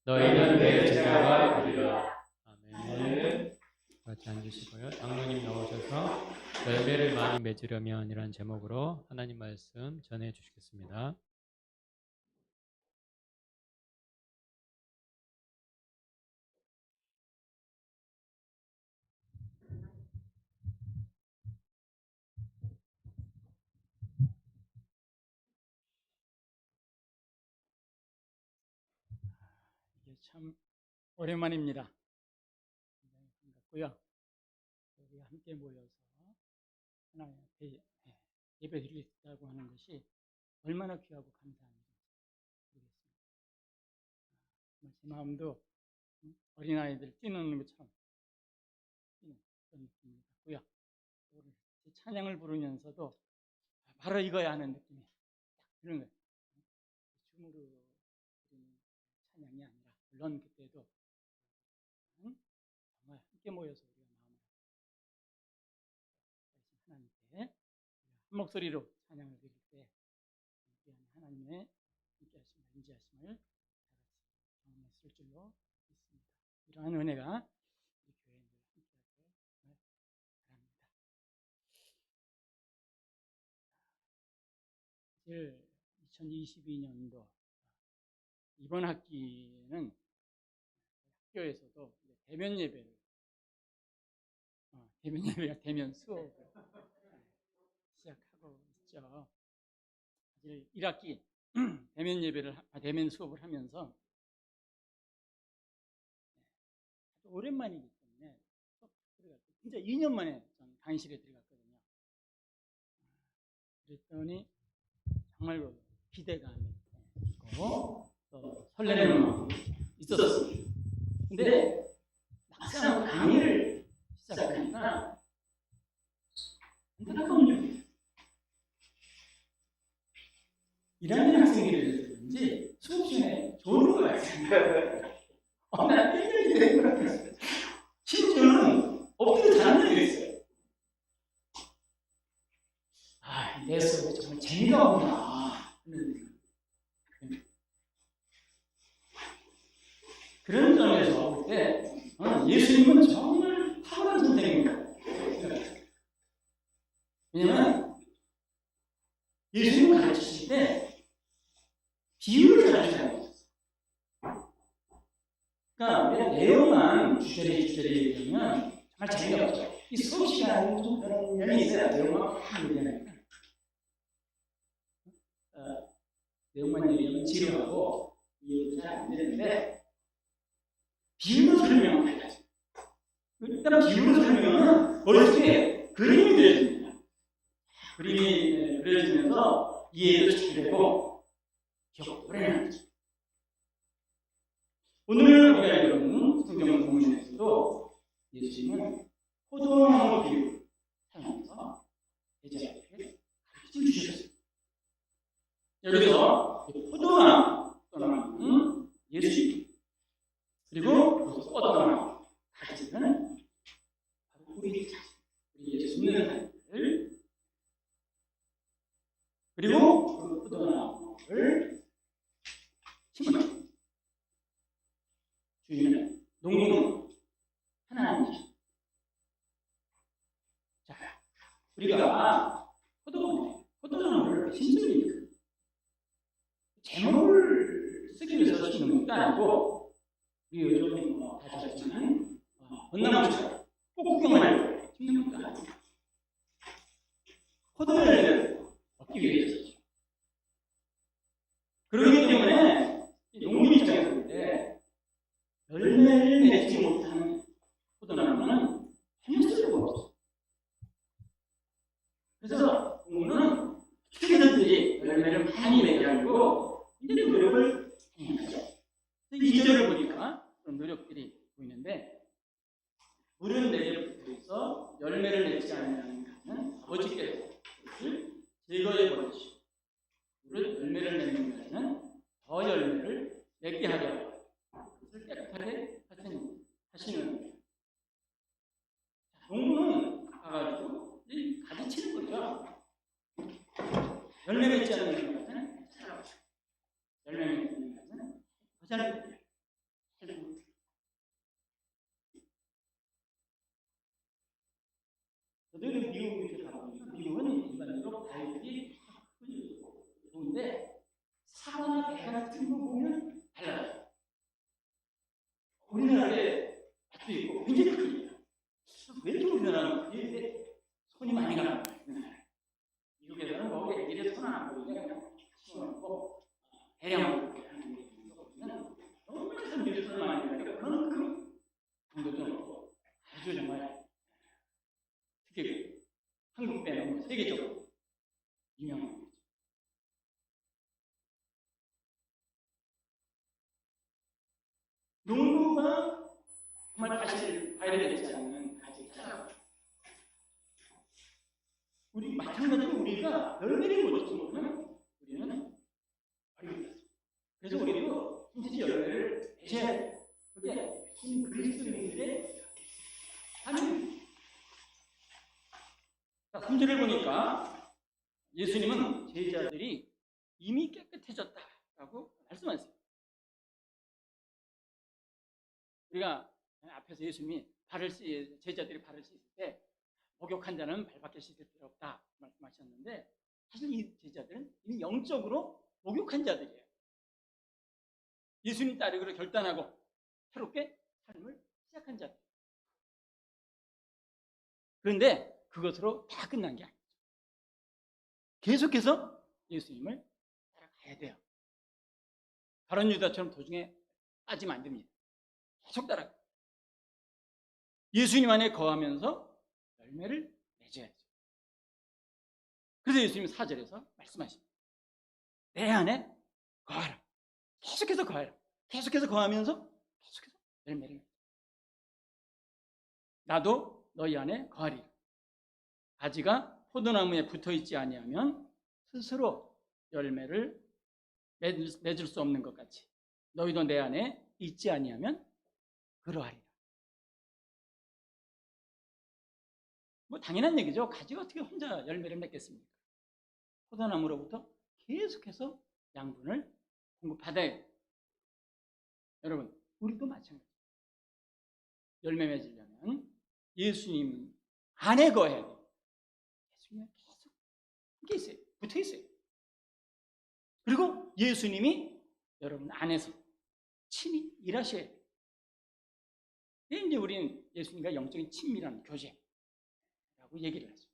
너희는 내 제자가 되리라. 아멘. 같이 앉으시고요. 장로님 나오셔서 열매를 많이 맺으려면 이라는 제목으로 하나님 말씀 전해 주시겠습니다. 이게 참 오랜만입니다. 반갑고요. 우리 함께 모여서 하나님 앞에 예배 드리겠다고 하는 것이 얼마나 귀하고 감사한 일인지 모르겠습니다. 제 마음도 어린아이들 뛰는 것처럼 뛰는 그런 느낌이 같고요. 오늘 찬양을 부르면서도 바로 이거야 하는 느낌이 딱 드는 거예요. 춤으로 드리는 찬양이 아니라, 물론 그때도 정말 함께 모여서 우리가 마음을 하나님께 한 목소리로 찬양을 드릴 때 하나님의 함께하심과 인지하심을 다 같이 경험했을 줄로 믿습니다. 이러한 은혜가 우리 교회에 늘 함께하길 바랍니다. 사실 2022년도 이번 학기는 학교에서도 대면 예배를 대면 수업을 시작하고 있죠. 사실 1학기 대면 수업을 하면서 오랜만이기 때문에 진짜 2년 만에 전 강의실에 들어갔거든요. 그랬더니 정말 기대감이 있고 또 설레는 마음이 있었어요. 근데 막상 강의를 시작하니까 안타까운 일이에요. 1학년 학생들이 그런지 수업 시간에 졸음가 있습니다. 나 1년이 된 것 같았어요. 심지어는 엎드려 자는 애가 있어요. 내 수업이 정말 재미가 없구나. 그런 점에서 볼 때 예수님은 정말 탁월한 선생님입니다. 왜냐면 예수님을 가르치실 때 비유를 가르치잖아요. 그러니까 내용만 주저리 얘기하면 정말 재미가 없죠. 이 수업 시간에 좀 그런 면이 있어야 내용만 확 얘기하니까. 내용만 얘기하면 지루하고 이해가 잘 안 되는데 비유로 설명을 해야죠. 일단 비유로 설명은 머릿속에 그림이 그려집니다. 그림이 그려지면서 이해도 잘 되고 기억도 오래 나죠. 오늘 우리가 읽은 성경 본문에서도 예수님은 포도나무 비유를 사용해서 제자들에게 가르쳐 주셨어요. 여기서 포도나무 또는 예수님, 그리고 포도나무 가지는 바로 우리 자신, 우리 예수 믿는 사람들, 그리고 그 포도나무를 심은 주인은 농부는 하나님이죠. 자, 우리가 포도나무를 심습니까? 제목을 쓰기 위해서 심는 것도 아니고, 우리 요즘 다졌지만 벚나무처럼 꼭 구경하려고 심는 것도 아니고, 포도를 얻기 위해서죠. 그렇기 때문에 농민 입장에서 볼 때 열매를 맺지 못하는 포도나무는 전혀 쓸모가 없어요. 그래서 농부는 어떻게든지 열매를 많이 내려고 이제 노력을 행하죠. 2절을 보니까 그런 노력들이 보이는데, 물은 내려부터 열매를 맺지 않는 가는 아버지께서 그것을 제거해 버리시고, 물은 열매를 맺는 가는 더 열매를 맺게 하려 그것을 깨끗하게 하시는 농부는 가가지고 가지치는 거죠. 열매 맺지 않는 것은 찾아가죠. 열매 맺는 것은 거절합니다. 같은 거 보면 달라요. 우리나라에 밭도 있고 굉장히 큽니다. 왜 이렇게 우리나라는 이렇게 손이 많이 가는 거예요? 미국에서는 뭐 애기들 손안 보이게 그냥 심어놓고 대량으로 하는 거 보면 정말 손들이 손 많이 가니까 그런 정도도 없고 아주 정말 특히 한국 빼는 세계적으로 유명한 거죠. 농부가 정말 다시 봐야 되지 않는 가지 찾아가죠. 우리 마찬가지로 우리가 열매를 못 주면 우리는 버립니다. 그래서 우리도 힘든지 열매를 맺어야 돼요. 그게 그리스도인들의 삶입니다. 3절을 보니까 예수님은 제자들이 이미 깨끗해졌다라고 말씀하세요. 우리가 앞에서 예수님이 제자들이 발을 씻을 때 목욕한 자는 발밖에 씻을 필요 없다 말씀하셨는데 사실 이 제자들은 이미 영적으로 목욕한 자들이에요. 예수님 따르기로 결단하고 새롭게 삶을 시작한 자들. 그런데 그것으로 다 끝난 게 아니죠. 계속해서 예수님을 따라가야 돼요. 가룟 유다처럼 도중에 빠지면 안 됩니다. 계속 따라가요. 예수님 안에 거하면서 열매를 맺어야죠. 그래서 예수님이 4절에서 말씀하십니다. 내 안에 거하라. 계속해서 거하라. 계속해서 거하면서 계속해서 열매를 맺어. 나도 너희 안에 거하리라. 가지가 포도나무에 붙어있지 아니하면 스스로 열매를 맺을 수 없는 것 같이 너희도 내 안에 있지 아니하면 그러하리라. 뭐 당연한 얘기죠. 가지가 어떻게 혼자 열매를 맺겠습니까? 포도나무로부터 계속해서 양분을 공급받아야 해요. 여러분, 우리도 마찬가지예요. 열매 맺으려면 예수님 안에 거해야 돼요. 예수님이 계속 함께 있어요. 붙어 있어요. 그리고 예수님이 여러분 안에서 친히 일하셔야 돼요. 이제 우리는 예수님과 영적인 친밀한 교제라고 얘기를 하죠.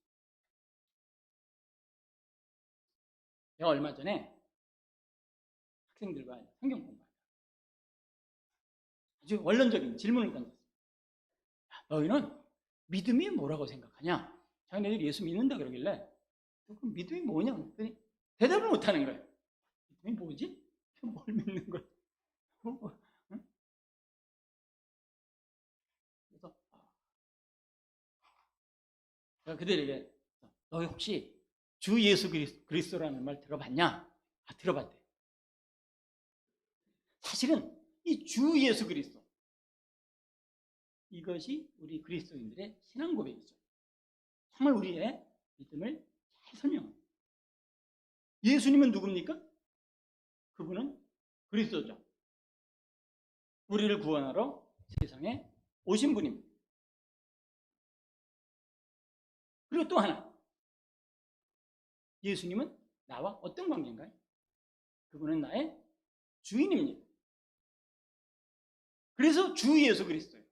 제가 얼마 전에 학생들과 성경 공부하다가 아주 원론적인 질문을 던졌어요. 너희는 믿음이 뭐라고 생각하냐? 자기네들이 예수 믿는다 그러길래 그럼 믿음이 뭐냐? 그랬더니 대답을 못하는 거예요. 믿음이 뭐지? 뭘 믿는 거야? 응? 그래서 제가 그들에게 너희 혹시 주 예수 그리스도라는 말 들어봤냐? 들어봤대. 사실은 이 주 예수 그리스도 이것이 우리 그리스도인들의 신앙 고백이죠. 정말 우리의 믿음을 잘 설명합니다. 예수님은 누굽니까? 그분은 그리스도죠. 우리를 구원하러 세상에 오신 분입니다. 그리고 또 하나, 예수님은 나와 어떤 관계인가요? 그분은 나의 주인입니다. 그래서 주 예수 그리스도예요.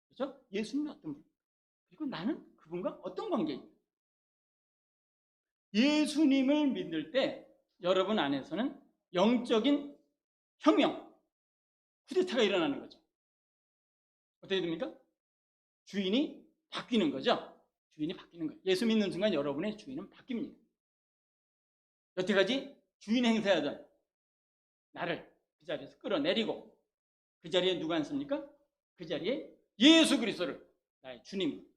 그렇죠? 예수님은 어떤 분? 그리고 나는 그분과 어떤 관계입니까? 예수님을 믿을 때 여러분 안에서는 영적인 혁명, 쿠데타가 일어나는 거죠. 어떻게 됩니까? 주인이 바뀌는 거죠. 주인이 바뀌는 거예요. 예수 믿는 순간 여러분의 주인은 바뀝니다. 여태까지 주인 행세하던 나를 그 자리에서 끌어내리고 그 자리에 누가 앉습니까? 그 자리에 예수 그리스도를 나의 주님,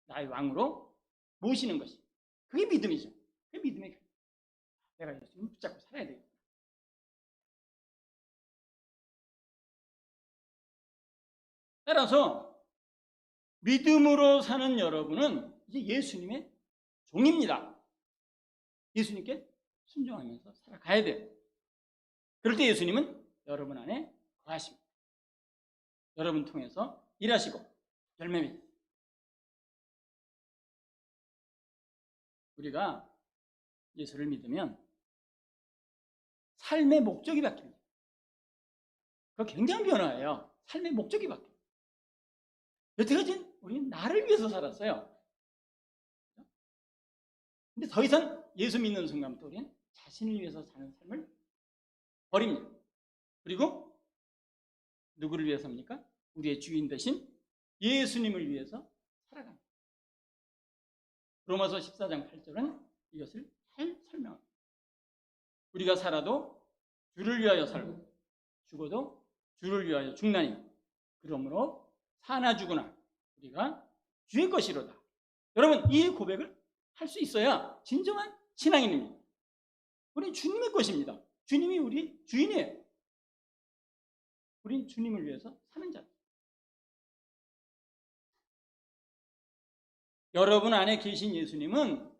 나의 왕으로 모시는 것이 그게 믿음이죠. 그게 믿음의 결과. 내가 예수님을 붙잡고 살아야 되겠다. 따라서 믿음으로 사는 여러분은 이제 예수님의 종입니다. 예수님께 순종하면서 살아가야 돼요. 그럴 때 예수님은 여러분 안에 거하십니다. 여러분 통해서 일하시고 열매 맺습니다. 우리가 예수를 믿으면 삶의 목적이 바뀝니다. 그거 굉장한 변화예요. 삶의 목적이 바뀌어요. 여태까지 우리는 나를 위해서 살았어요. 근데 더 이상 예수 믿는 순간부터 우리는 자신을 위해서 사는 삶을 버립니다. 그리고 누구를 위해서입니까? 우리의 주인 되신 예수님을 위해서 살아갑니다. 로마서 14장 8절은 이것을 잘 설명합니다. 우리가 살아도 주를 위하여 살고 죽어도 주를 위하여 죽나니 그러므로 사나 죽으나 우리가 주의 것이로다. 여러분, 이 고백을 할 수 있어야 진정한 신앙인입니다. 우리는 주님의 것입니다. 주님이 우리 주인이에요. 우리는 주님을 위해서 사는 자. 여러분 안에 계신 예수님은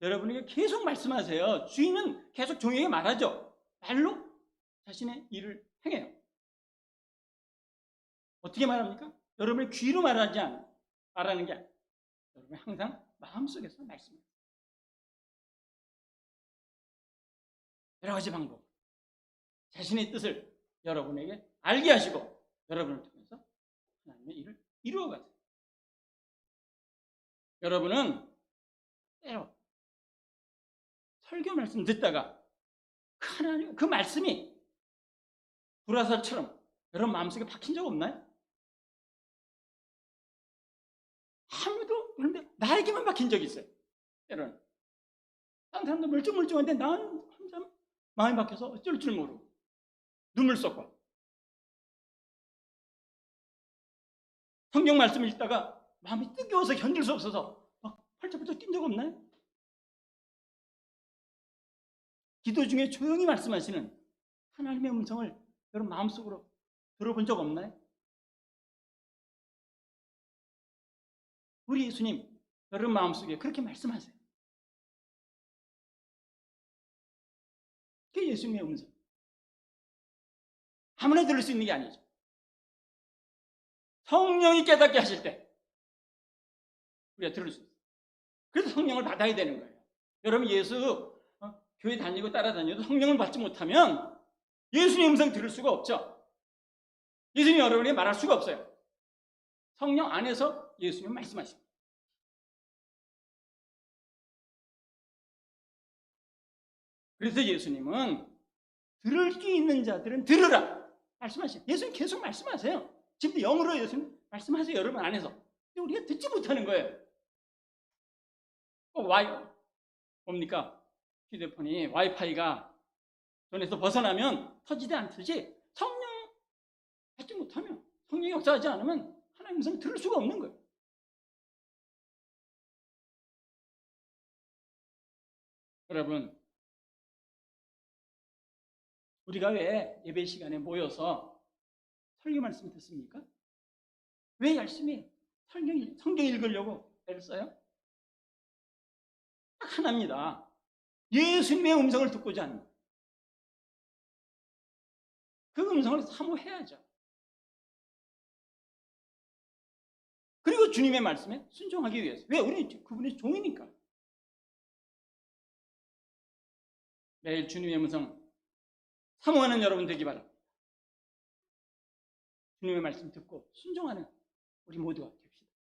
여러분에게 계속 말씀하세요. 주인은 계속 종에게 말하죠. 말로 자신의 일을 행해요. 어떻게 말합니까? 여러분의 귀로 말하는 게 아니라 여러분 항상 마음속에서 말씀해요. 여러 가지 방법, 자신의 뜻을 여러분에게 알게 하시고 여러분을 통해서 하나님의 일을 이루어가세요. 여러분은 때로 설교 말씀 듣다가 하나님 그 말씀이 불화살처럼 여러분 마음속에 박힌 적 없나요? 아무도 그런데 나에게만 박힌 적이 있어요. 때로는 다른 사람도 멀쩡멀쩡한데 난 혼자 마음이 박혀서 어쩔 줄 모르고 눈물 쏟고 성경 말씀을 읽다가 마음이 뜨거워서 견딜 수 없어서 막 펄쩍펄쩍 뛴 적 없나요? 기도 중에 조용히 말씀하시는 하나님의 음성을 여러분 마음속으로 들어본 적 없나요? 우리 예수님 여러분 마음속에 그렇게 말씀하세요. 그게 예수님의 음성. 아무나 들을 수 있는 게 아니죠. 성령이 깨닫게 하실 때 우리가 들을 수 있어요. 그래서 성령을 받아야 되는 거예요. 여러분 예수 교회 다니고 따라다녀도 성령을 받지 못하면 예수님 음성 들을 수가 없죠. 예수님 여러분에게 말할 수가 없어요. 성령 안에서 예수님 말씀하십니다. 그래서 예수님은 들을 귀 있는 자들은 들으라 말씀하시죠. 예수님 계속 말씀하세요. 지금도 영으로 예수님 말씀하세요. 여러분 안에서. 근데 우리가 듣지 못하는 거예요. 뭡니까? 휴대폰이 와이파이가 전에서 벗어나면 터지지 않듯이 성령 받지 못하면 성령이 역사하지 않으면 하나님 음성을 들을 수가 없는 거예요. 여러분 우리가 왜 예배 시간에 모여서 설교 말씀 듣습니까? 왜 열심히 성경 읽으려고 애를 써요? 딱 하나입니다. 예수님의 음성을 듣고자 하는 거예요. 그 음성을 사모해야죠. 그리고 주님의 말씀에 순종하기 위해서. 왜? 우리 그분의 종이니까. 매일 주님의 음성 사모하는 여러분 되기 바랍니다. 주님의 말씀 듣고 순종하는 우리 모두가 됩시다.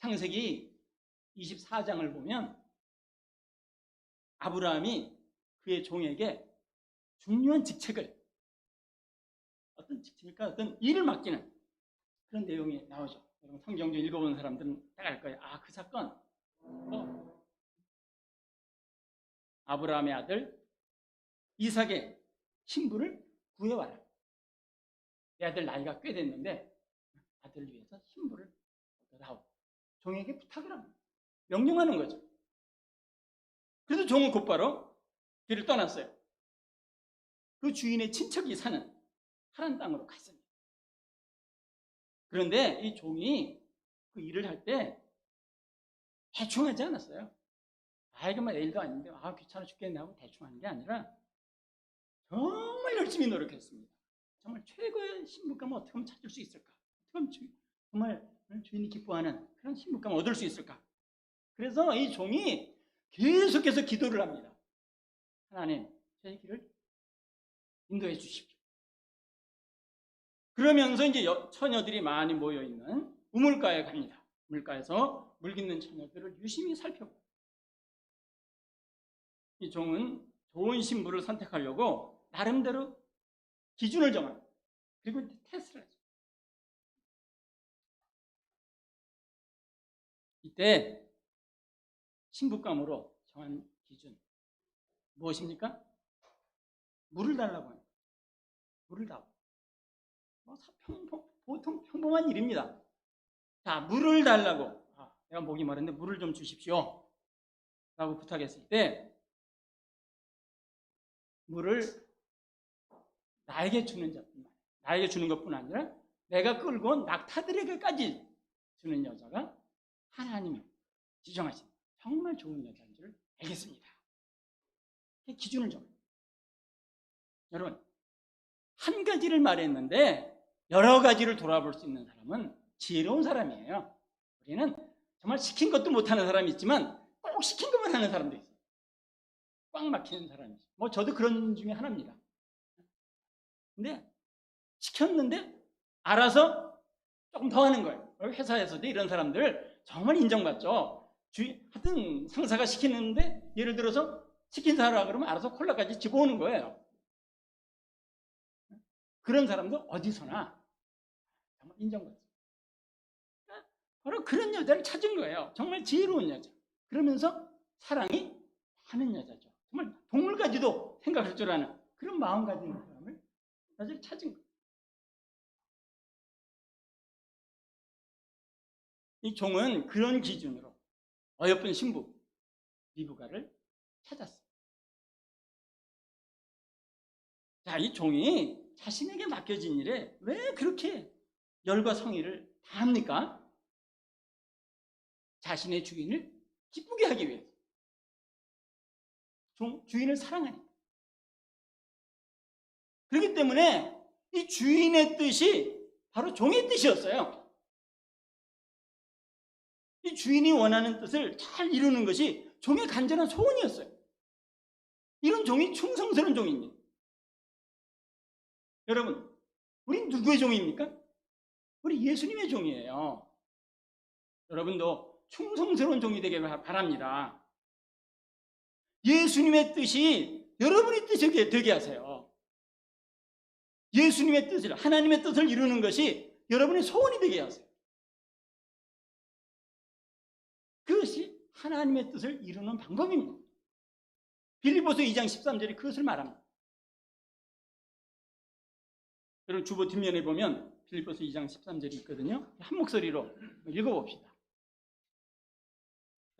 창세기 24장을 보면 아브라함이 그의 종에게 중요한 직책을 어떤 직책일까? 어떤 일을 맡기는 그런 내용이 나오죠. 여러분 성경 좀 읽어본 사람들은 딱 알 거예요. 아, 그 사건 아브라함의 아들 이삭의 신부를 구해와라. 내 아들 나이가 꽤 됐는데 아들을 위해서 신부를 얻어다오. 종에게 부탁을 합니다. 명령하는 거죠. 그래서 종은 곧바로 길을 떠났어요. 그 주인의 친척이 사는 하란 땅으로 갔습니다. 그런데 이 종이 그 일을 할 때 대충 하지 않았어요. 이거 뭐 내일도 아닌데 귀찮아 죽겠네 하고 대충 하는 게 아니라 정말 열심히 노력했습니다. 정말 최고의 신부감을 어떻게 하면 찾을 수 있을까? 어떻게 하면 정말 주인이 기뻐하는 그런 신부감을 얻을 수 있을까? 그래서 이 종이 계속해서 기도를 합니다. 하나님, 제 길을 인도해 주십시오. 그러면서 이제 처녀들이 많이 모여있는 우물가에 갑니다. 우물가에서 물 깃는 처녀들을 유심히 살펴보고, 이 종은 좋은 신부를 선택하려고 나름대로 기준을 정합니다. 그리고 테스트를 하죠. 이때 신부감으로 정한 기준 무엇입니까? 물을 달라고 합니다. 물을 달라고. 보통 평범한 일입니다. 자, 물을 달라고. 내가 목이 마른데 물을 좀 주십시오 라고 부탁했을 때, 물을 나에게 주는 자뿐만, 나에게 주는 것뿐 아니라 내가 끌고 온 낙타들에게까지 주는 여자가 하나님이 지정하신 정말 좋은 여자인 줄 알겠습니다. 기준을 정해요. 여러분, 한 가지를 말했는데 여러 가지를 돌아볼 수 있는 사람은 지혜로운 사람이에요. 우리는 정말 시킨 것도 못하는 사람이 있지만 꼭 시킨 것만 하는 사람도 있어요. 꽉 막히는 사람이 있어요. 뭐 저도 그런 중에 하나입니다. 근데 시켰는데 알아서 조금 더 하는 거예요. 회사에서도 이런 사람들 정말 인정받죠. 하여튼 상사가 시키는데 예를 들어서 치킨 사라 그러면 알아서 콜라까지 집어오는 거예요. 그런 사람도 어디서나 정말 인정받죠. 바로 그런 여자를 찾은 거예요. 정말 지혜로운 여자. 그러면서 사랑이 하는 여자죠. 정말 동물까지도 생각할 줄 아는 그런 마음 가진 사람을 여자를 찾은 거예요. 이 종은 그런 기준으로 어여쁜 신부 리브가를 찾았어요. 자, 이 종이 자신에게 맡겨진 일에 왜 그렇게 열과 성의를 다합니까? 자신의 주인을 기쁘게 하기 위해서. 주인을 사랑하니까. 그렇기 때문에 이 주인의 뜻이 바로 종의 뜻이었어요. 이 주인이 원하는 뜻을 잘 이루는 것이 종의 간절한 소원이었어요. 이런 종이 충성스러운 종입니다. 여러분, 우린 누구의 종입니까? 우리 예수님의 종이에요. 여러분도 충성스러운 종이 되길 바랍니다. 예수님의 뜻이 여러분의 뜻이 되게 하세요. 예수님의 뜻을, 하나님의 뜻을 이루는 것이 여러분의 소원이 되게 하세요. 그것이 하나님의 뜻을 이루는 방법입니다. 빌립보서 2장 13절이 그것을 말합니다. 여러분 주보 뒷면에 보면 빌립보서 2장 13절이 있거든요. 한 목소리로 읽어봅시다.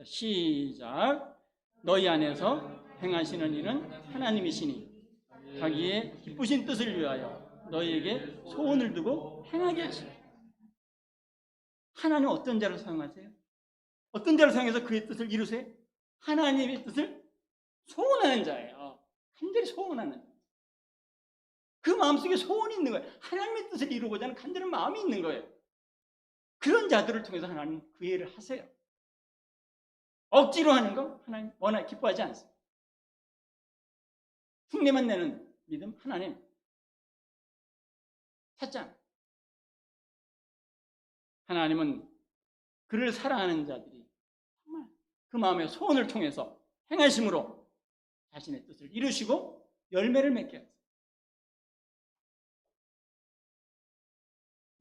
시작. 너희 안에서 행하시는 이는 하나님이시니 자기의 기쁘신 뜻을 위하여 너희에게 소원을 두고 행하게 하시니. 하나님 어떤 자를 사용하세요? 어떤 자를 사용해서 그의 뜻을 이루세요? 하나님의 뜻을 소원하는 자예요. 간절히 소원하는 자. 그 마음속에 소원이 있는 거예요. 하나님의 뜻을 이루고자 하는 간절한 마음이 있는 거예요. 그런 자들을 통해서 하나님 그 일을 하세요. 억지로 하는 거 하나님 워낙 기뻐하지 않습니다. 흉내만 내는 믿음 하나님 찾지 않아요. 하나님은 그를 사랑하는 자들이 정말 그 마음의 소원을 통해서 행하심으로 자신의 뜻을 이루시고 열매를 맺게 하세요.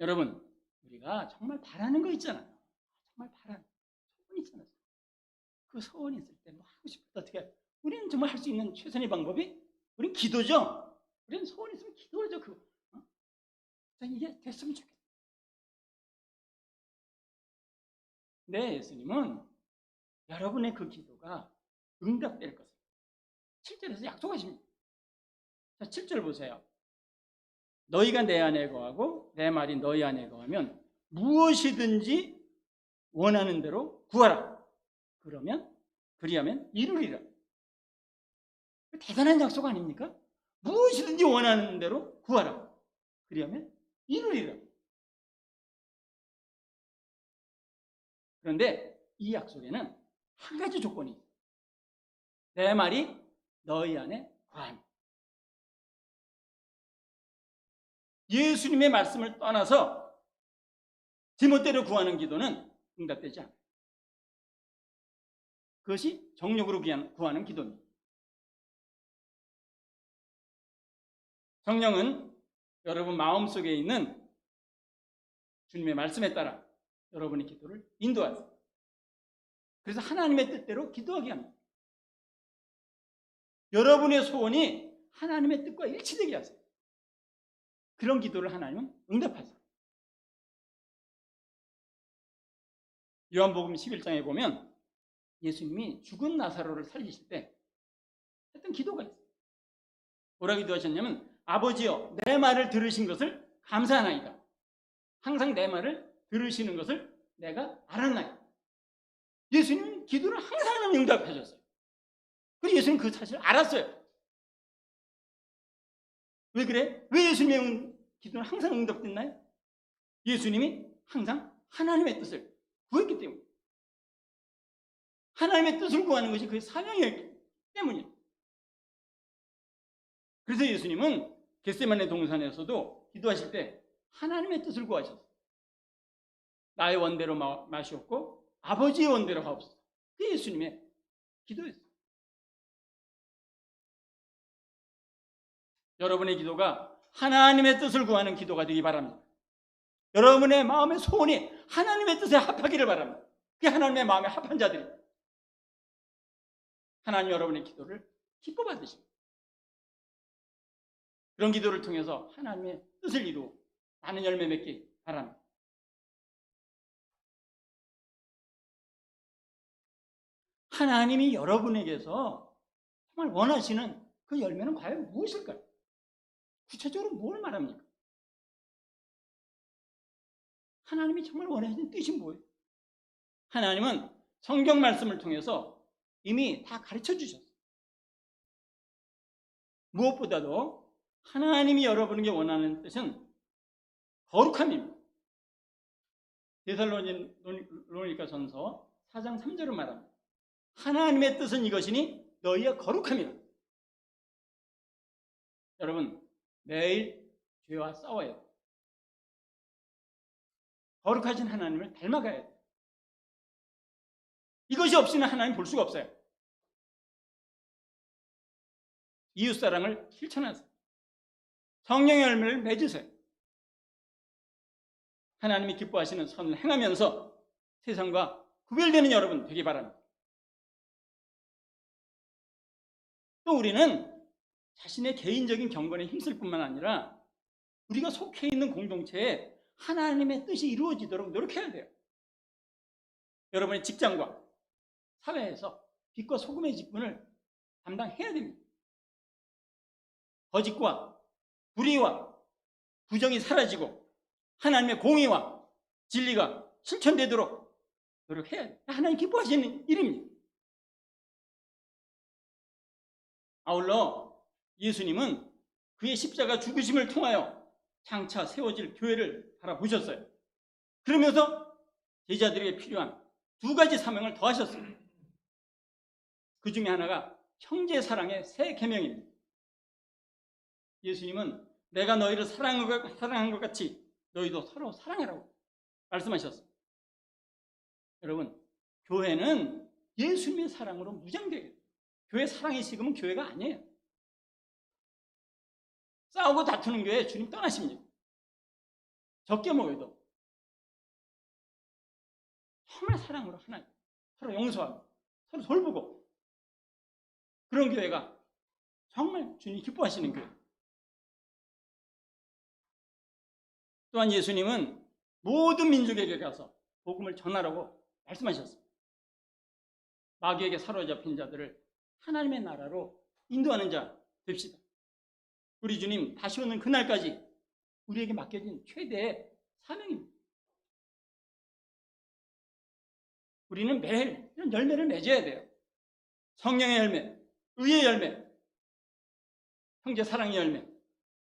여러분, 우리가 정말 바라는 거 있잖아요. 정말 바라는 소원이 있잖아요. 그 소원이 있을 때 뭐 하고 싶을 때 어떻게 해요? 우리는 정말 할 수 있는 최선의 방법이 우리는 기도죠. 우리는 소원이 있으면 기도하죠. 그거. 이게 됐으면 좋겠다. 네, 예수님은 여러분의 그 기도가 응답될 것을 7절에서 약속하십니다. 자, 7절 보세요. 너희가 내 안에 거하고 내 말이 너희 안에 거하면 무엇이든지 원하는 대로 구하라. 그리하면 이루리라. 대단한 약속 아닙니까? 무엇이든지 원하는 대로 구하라. 그리하면 이루리라. 그런데 이 약속에는 한 가지 조건이 있어요. 내 말이 너희 안에 거하니. 예수님의 말씀을 떠나서 제멋대로 구하는 기도는 응답되지 않아요. 그것이 정욕으로 구하는 기도입니다. 성령은 여러분 마음속에 있는 주님의 말씀에 따라 여러분의 기도를 인도하세요. 그래서 하나님의 뜻대로 기도하게 합니다. 여러분의 소원이 하나님의 뜻과 일치되게 하세요. 그런 기도를 하나님은 응답하세요. 요한복음 11장에 보면 예수님이 죽은 나사로를 살리실 때 했던 기도가 있어요. 뭐라 기도하셨냐면 아버지여 내 말을 들으신 것을 감사하나이다. 항상 내 말을 들으시는 것을 내가 알았나이다. 예수님은 기도를 항상 응답하셨어요. 그리고 예수님은 그 사실을 알았어요. 왜 그래? 왜 예수님의 기도는 항상 응답됐나요? 예수님이 항상 하나님의 뜻을 구했기 때문에. 하나님의 뜻을 구하는 것이 그의 사명이었기 때문이에요. 그래서 예수님은 겟세마네 동산에서도 기도하실 때 하나님의 뜻을 구하셨어요. 나의 원대로 마시옵고 아버지의 원대로 하옵소서. 그게 예수님의 기도였어요. 여러분의 기도가 하나님의 뜻을 구하는 기도가 되기 바랍니다. 여러분의 마음의 소원이 하나님의 뜻에 합하기를 바랍니다. 그게 하나님의 마음에 합한 자들입니다. 하나님 여러분의 기도를 기뻐 받으십니다. 그런 기도를 통해서 하나님의 뜻을 이루어 많은 열매 맺기 바랍니다. 하나님이 여러분에게서 정말 원하시는 그 열매는 과연 무엇일까요? 구체적으로 뭘 말합니까? 하나님이 정말 원하시는 뜻이 뭐예요? 하나님은 성경 말씀을 통해서 이미 다 가르쳐 주셨어요. 무엇보다도 하나님이 여러분에게 원하는 뜻은 거룩함입니다. 데살로니가전서 4장 3절을 말합니다. 하나님의 뜻은 이것이니 너희의 거룩함이라. 여러분 매일 죄와 싸워야 돼요. 거룩하신 하나님을 닮아가야 돼요. 이것이 없이는 하나님 볼 수가 없어요. 이웃사랑을 실천하세요. 성령의 열매를 맺으세요. 하나님이 기뻐하시는 선을 행하면서 세상과 구별되는 여러분 되기 바랍니다. 또 우리는 자신의 개인적인 경건에 힘쓸 뿐만 아니라 우리가 속해 있는 공동체에 하나님의 뜻이 이루어지도록 노력해야 돼요. 여러분의 직장과 사회에서 빛과 소금의 직분을 담당해야 됩니다. 거짓과 불의와 부정이 사라지고 하나님의 공의와 진리가 실천되도록 노력해야 돼요. 하나님 기뻐하시는 일입니다. 아울러 예수님은 그의 십자가 죽으심을 통하여 장차 세워질 교회를 바라보셨어요. 그러면서 제자들에게 필요한 두 가지 사명을 더하셨어요. 그 중에 하나가 형제 사랑의 새 계명입니다. 예수님은 내가 너희를 사랑한 것 같이 너희도 서로 사랑하라고 말씀하셨어요. 여러분, 교회는 예수님의 사랑으로 무장되게 돼요. 교회 사랑이 식으면 교회가 아니에요. 싸우고 다투는 교회 주님 떠나십니다. 적게 모여도 정말 사랑으로 하나님 서로 용서하고 서로 돌보고 그런 교회가 정말 주님이 기뻐하시는 교회. 또한 예수님은 모든 민족에게 가서 복음을 전하라고 말씀하셨습니다. 마귀에게 사로잡힌 자들을 하나님의 나라로 인도하는 자 됩시다. 우리 주님 다시 오는 그날까지 우리에게 맡겨진 최대의 사명입니다. 우리는 매일 이런 열매를 맺어야 돼요. 성령의 열매, 의의 열매, 형제 사랑의 열매,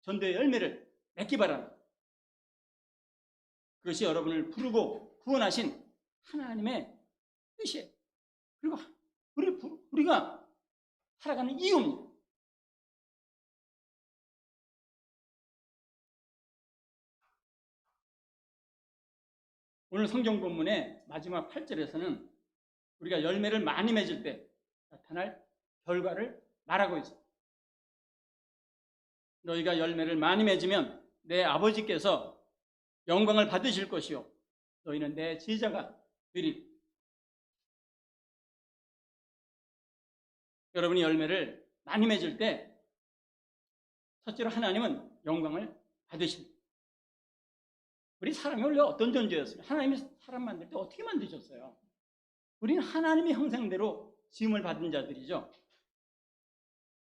전도의 열매를 맺기 바랍니다. 그것이 여러분을 부르고 구원하신 하나님의 뜻이에요. 그리고 우리가 살아가는 이유입니다. 오늘 성경 본문의 마지막 8절에서는 우리가 열매를 많이 맺을 때 나타날 결과를 말하고 있어요. 너희가 열매를 많이 맺으면 내 아버지께서 영광을 받으실 것이요 너희는 내 제자가 되리라. 여러분이 열매를 많이 맺을 때 첫째로 하나님은 영광을 받으십니다. 우리 사람이 원래 어떤 존재였어요? 하나님이 사람 만들 때 어떻게 만드셨어요? 우리는 하나님의 형상대로 지음을 받은 자들이죠.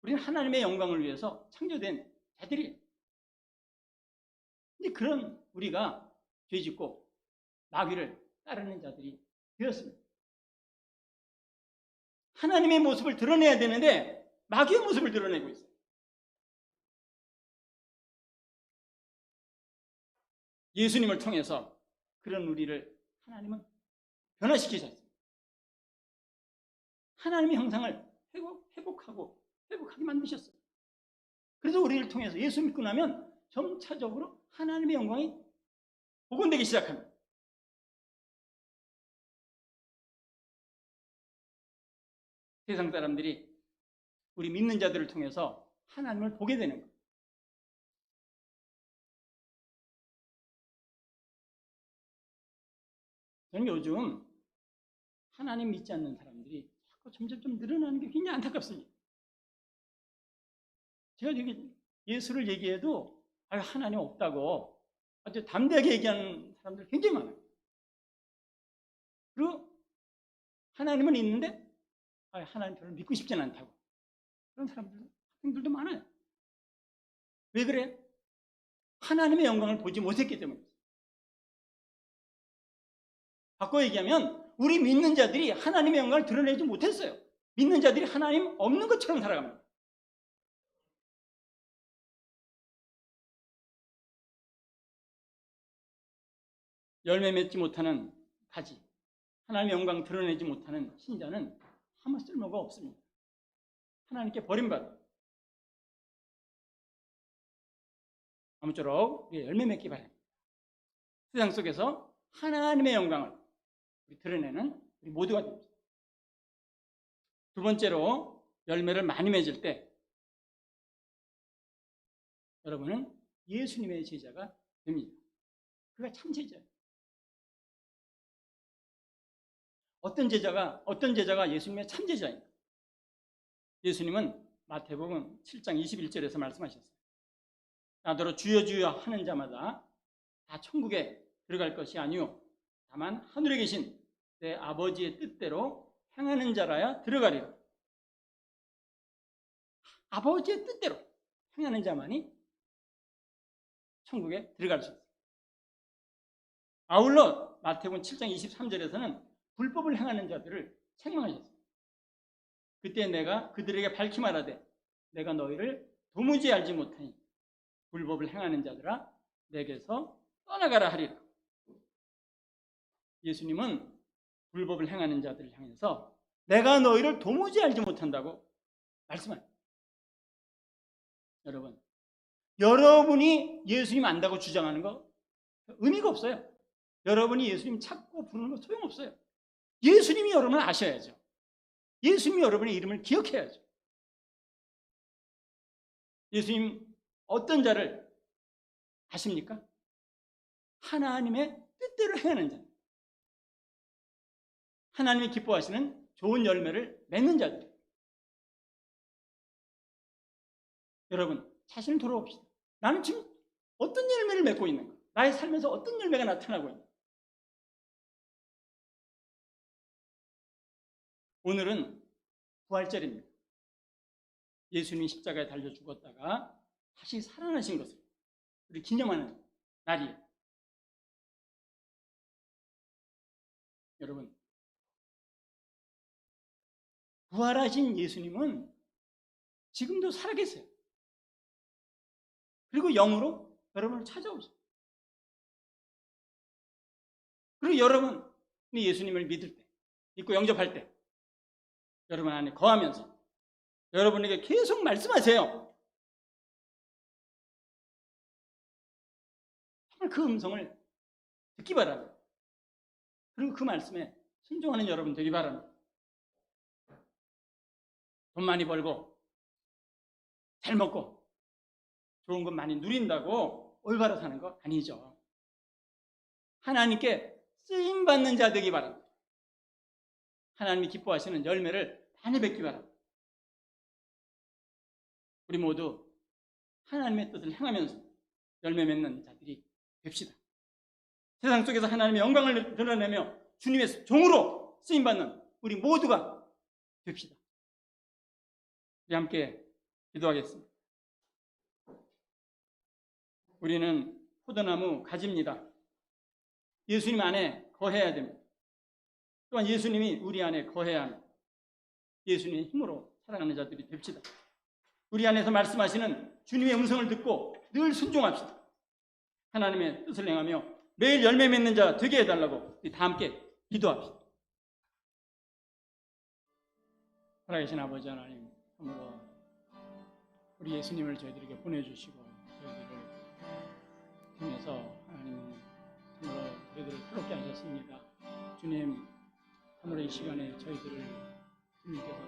우리는 하나님의 영광을 위해서 창조된 자들이에요. 근데 그런 우리가 죄짓고 마귀를 따르는 자들이 되었습니다. 하나님의 모습을 드러내야 되는데 마귀의 모습을 드러내고 있어요. 예수님을 통해서 그런 우리를 하나님은 변화시키셨어요. 하나님의 형상을 회복하게 만드셨어요. 그래서 우리를 통해서 예수 믿고 나면 점차적으로 하나님의 영광이 복원되기 시작합니다. 세상 사람들이 우리 믿는 자들을 통해서 하나님을 보게 되는 거예요. 저는 요즘 하나님 믿지 않는 사람들이 자꾸 점점 늘어나는 게 굉장히 안타깝습니다. 제가 예수를 얘기해도 하나님 없다고 아주 담대하게 얘기하는 사람들 굉장히 많아요. 그리고 하나님은 있는데 하나님 별로 믿고 싶지는 않다고 그런 학생들도 많아요. 왜 그래요? 하나님의 영광을 보지 못했기 때문에. 바꿔 얘기하면 우리 믿는 자들이 하나님의 영광을 드러내지 못했어요. 믿는 자들이 하나님 없는 것처럼 살아갑니다. 열매 맺지 못하는 가지, 하나님의 영광 드러내지 못하는 신자는 아무 쓸모가 없습니다. 하나님께 버림받아. 아무쪼록 열매 맺기 바랍니다. 세상 속에서 하나님의 영광을 드러내는 우리 모두가 됩니다. 두 번째로 열매를 많이 맺을 때 여러분은 예수님의 제자가 됩니다. 그가 참 제자예요. 어떤 제자가 예수님의 참 제자입니까? 예수님은 마태복음 7장 21절에서 말씀하셨어요. 나더러 주여 주여 하는 자마다 다 천국에 들어갈 것이 아니요 다만 하늘에 계신 내 아버지의 뜻대로 행하는 자라야 들어가리라. 아버지의 뜻대로 행하는 자만이 천국에 들어갈 수 있어요. 아울러 마태복음 7장 23절에서는 불법을 행하는 자들을 책망하셨어요. 그때 내가 그들에게 밝히 말하되 내가 너희를 도무지 알지 못하니 불법을 행하는 자들아 내게서 떠나가라 하리라. 예수님은 불법을 행하는 자들을 향해서 내가 너희를 도무지 알지 못한다고 말씀합니다. 여러분이 예수님 안다고 주장하는 거 의미가 없어요. 여러분이 예수님 찾고 부르는 거 소용없어요. 예수님이 여러분을 아셔야죠. 예수님이 여러분의 이름을 기억해야죠. 예수님 어떤 자를 아십니까? 하나님의 뜻대로 행하는 자. 하나님이 기뻐하시는 좋은 열매를 맺는 자들. 여러분, 자신을 돌아봅시다. 나는 지금 어떤 열매를 맺고 있는가? 나의 삶에서 어떤 열매가 나타나고 있는가? 오늘은 부활절입니다. 예수님이 십자가에 달려 죽었다가 다시 살아나신 것을 우리 기념하는 날이에요. 여러분, 부활하신 예수님은 지금도 살아계세요. 그리고 영으로 여러분을 찾아오세요. 그리고 여러분이 예수님을 믿을 때, 믿고 영접할 때 여러분 안에 거하면서 여러분에게 계속 말씀하세요. 정말 그 음성을 듣기 바랍니다. 그리고 그 말씀에 순종하는 여러분 되기 바랍니다. 돈 많이 벌고 잘 먹고 좋은 것 많이 누린다고 올바로 사는 거 아니죠. 하나님께 쓰임받는 자 되기 바랍니다. 하나님이 기뻐하시는 열매를 많이 맺기 바랍니다. 우리 모두 하나님의 뜻을 행하면서 열매 맺는 자들이 됩시다. 세상 속에서 하나님의 영광을 드러내며 주님의 종으로 쓰임받는 우리 모두가 됩시다. 우리 함께 기도하겠습니다. 우리는 포도나무 가지입니다. 예수님 안에 거해야 됩니다. 또한 예수님이 우리 안에 거해야 합니다. 예수님의 힘으로 살아가는 자들이 됩시다. 우리 안에서 말씀하시는 주님의 음성을 듣고 늘 순종합시다. 하나님의 뜻을 행하며 매일 열매 맺는 자 되게 해달라고 우리 다 함께 기도합시다. 살아계신 아버지 하나님, 참으로 우리 예수님을 저희들에게 보내주시고 저희들을 통해서 하나님은 참으로 저희들을 새롭게 하셨습니다. 주님, 참으로 이 시간에 저희들을 주님께서